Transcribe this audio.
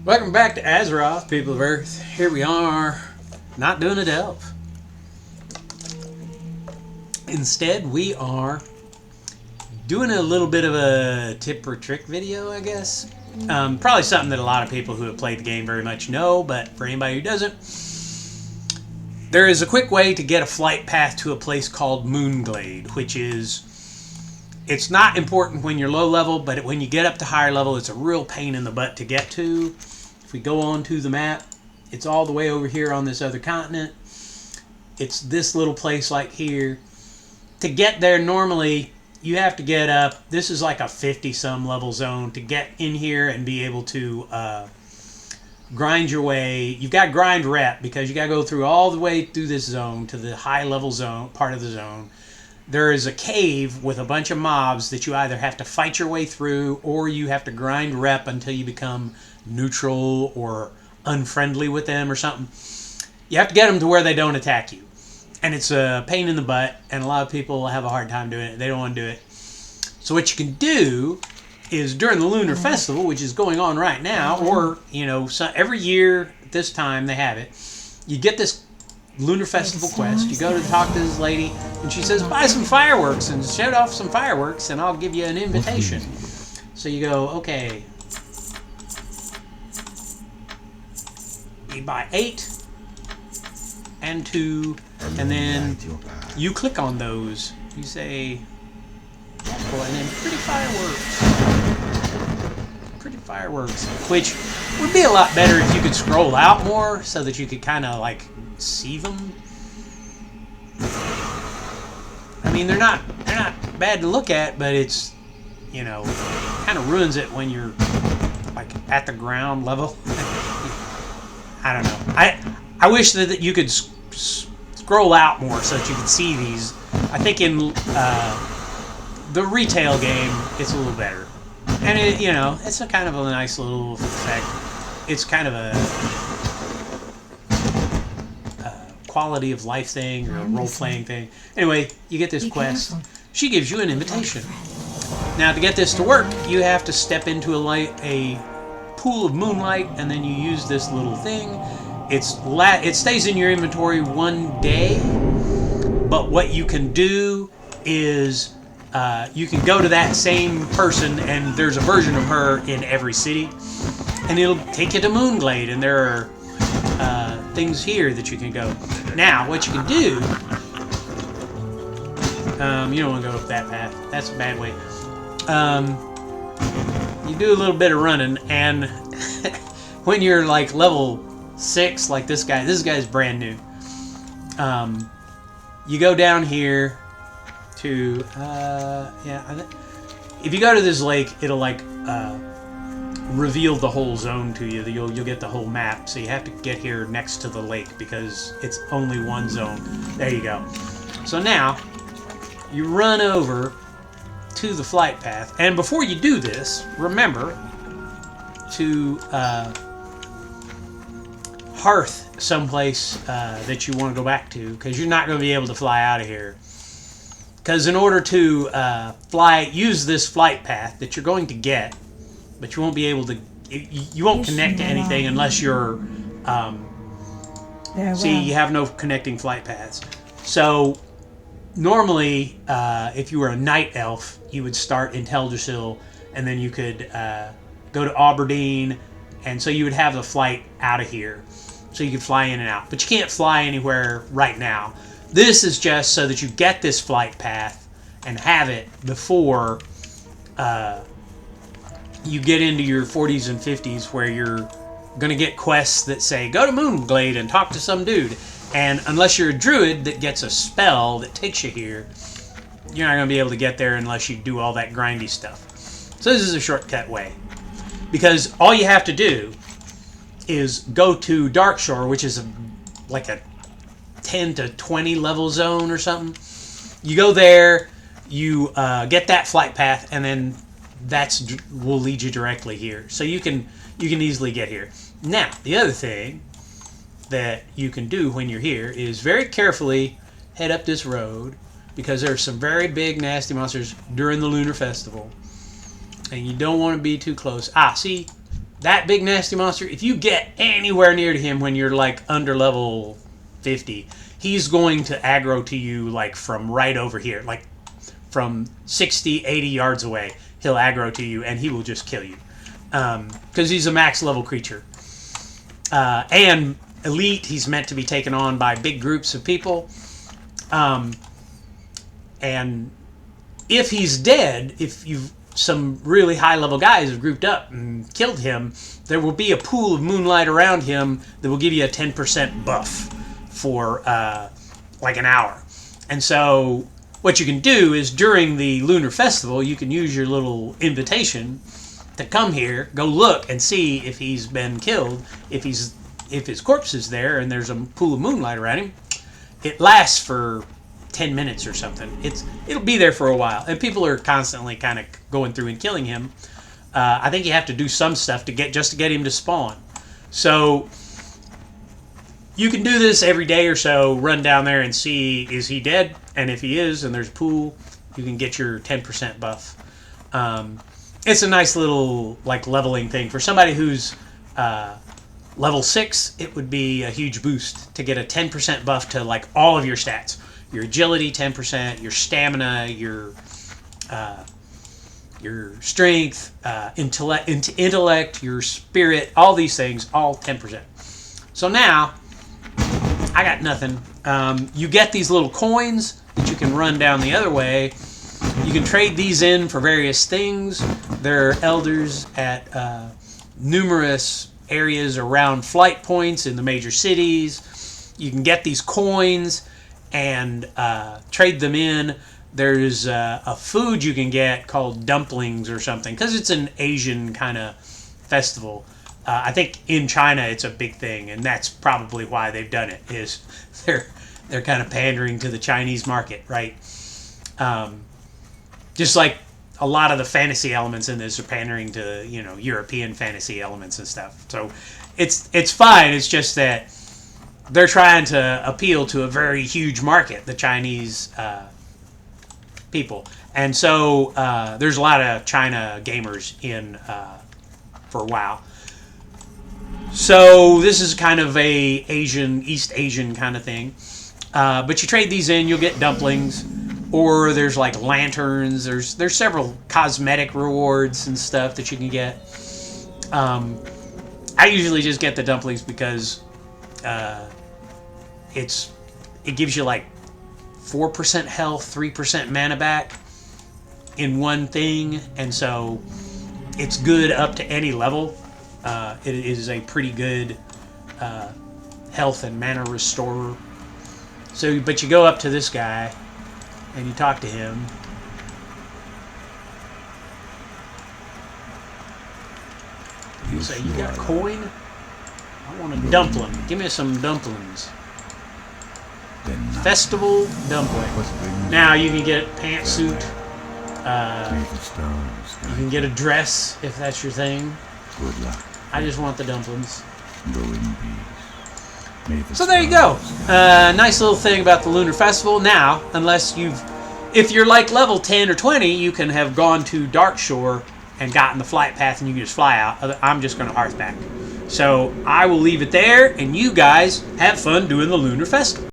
Welcome back to Azeroth, people of Earth. Here we are, not doing a delve. Instead, we are doing a little bit of a tip or trick video, I guess. Probably something that a lot of people who have played the game very much know, but for anybody who doesn't, there is a quick way to get a flight path to a place called Moonglade, which is, it's not important when you're low level, but when you get up to higher level, it's a real pain in the butt to get to. If we go on to the map, it's all the way over here on this other continent. It's this little place like here. To get there, normally, you have to get up. This is like a 50-some level zone. To get in here and be able to grind your way, you've got to grind rep because you got to go through all the way through this zone to the high level zone, part of the zone. There is a cave with a bunch of mobs that you either have to fight your way through or you have to grind rep until you become neutral or unfriendly with them or something. You have to get them to where they don't attack you. And it's a pain in the butt, and a lot of people have a hard time doing it. They don't want to do it. So what you can do is during the Lunar Festival, which is going on right now, or, you know, every year at this time they have it, you get this Lunar Festival quest. You go to talk to this lady, and she says, buy some fireworks and shoot off some fireworks, and I'll give you an invitation. So you go, okay. You buy 8 and 2, and then you click on those. You say, well, and then pretty fireworks, which would be a lot better if you could scroll out more so that you could kind of like see them. I mean, they're not bad to look at, but it's, you know, kind of ruins it when you're like at the ground level. I don't know. I wish that you could scroll out more so that you could see these. I think in the retail game, it's a little better. And it, you know, it's a kind of a nice little effect. It's kind of a quality of life thing or a role-playing thing. Anyway, you get this quest. She gives you an invitation. Now, to get this to work, you have to step into a pool of moonlight, and then you use this little thing. It stays in your inventory 1 day, but what you can do is you can go to that same person, and there's a version of her in every city, and it'll take you to Moonglade, and there are things here that you can go. Now, what you can do, you don't want to go up that path. That's a bad way. You do a little bit of running, and when you're like level 6, like this guy's brand new. You go down here to, if you go to this lake, it'll like reveal the whole zone to you. You'll get the whole map. So you have to get here next to the lake because it's only one zone. There you go. So now you run over to the flight path, and before you do this, remember to hearth someplace that you want to go back to, because you're not going to be able to fly out of here. Because in order to use this flight path that you're going to get, but you won't be able to, you won't connect to anything unless you're, see, you have no connecting flight paths. So normally, if you were a night elf, you would start in Teldrassil, and then you could go to Aberdeen, and so you would have the flight out of here. So you could fly in and out. But you can't fly anywhere right now. This is just so that you get this flight path and have it before you get into your 40s and 50s where you're going to get quests that say, go to Moonglade and talk to some dude. And unless you're a druid that gets a spell that takes you here, you're not going to be able to get there unless you do all that grindy stuff. So this is a shortcut way. Because all you have to do is go to Darkshore, which is like a 10 to 20 level zone or something. You go there, you get that flight path, and then will lead you directly here. So you can easily get here. Now, the other thing that you can do when you're here is very carefully head up this road, because there are some very big nasty monsters during the Lunar Festival, and you don't want to be too close. See, that big nasty monster, if you get anywhere near to him when you're like under level 50, he's going to aggro to you like from right over here, like from 60, 80 yards away. He'll aggro to you and he will just kill you because he's a max level creature. And elite, he's meant to be taken on by big groups of people. And if he's dead, if you've some really high level guys have grouped up and killed him, there will be a pool of moonlight around him that will give you a 10% buff for like an hour. And so what you can do is during the Lunar Festival, you can use your little invitation to come here, go look and see if he's been killed, if his corpse is there and there's a pool of moonlight around him. It lasts for 10 minutes or something. It'll be there for a while, and people are constantly kind of going through and killing him. I think you have to do some stuff to get him to spawn. So you can do this every day or so. Run down there and see, is he dead? And if he is, and there's a pool, you can get your 10% buff. It's a nice little like leveling thing for somebody who's level 6. It would be a huge boost to get a 10% buff to like all of your stats. Your agility 10%, your stamina, your strength, intellect, your spirit, all these things, all 10%. So now, I got nothing. You get these little coins that you can run down the other way. You can trade these in for various things. There are elders at numerous areas around flight points in the major cities. You can get these coins and trade them in. There's a food you can get called dumplings or something, because it's an Asian kind of festival. I think in China it's a big thing, and that's probably why they've done it, is they're kind of pandering to the Chinese market, right? Just like a lot of the fantasy elements in this are pandering to, European fantasy elements and stuff. So it's fine. It's just that they're trying to appeal to a very huge market, the Chinese people. And so there's a lot of China gamers in for WoW. So this is kind of a East Asian kind of thing. But you trade these in, you'll get dumplings. Or there's like lanterns. There's several cosmetic rewards and stuff that you can get. I usually just get the dumplings because it gives you like 4% health, 3% mana back in one thing, and so it's good up to any level. It is a pretty good health and mana restorer. So, but you go up to this guy and you talk to him. You say, you got a coin? I want a dumpling. Give me some dumplings. Festival dumpling. Now you can get pantsuit. You can get a dress if that's your thing. Good luck. I just want the dumplings. Go in peace. So there you go. Nice little thing about the Lunar Festival. Now, if you're like level 10 or 20, you can have gone to Darkshore and gotten the flight path and you can just fly out. I'm just going to Hearthback. So I will leave it there, and you guys have fun doing the Lunar Festival.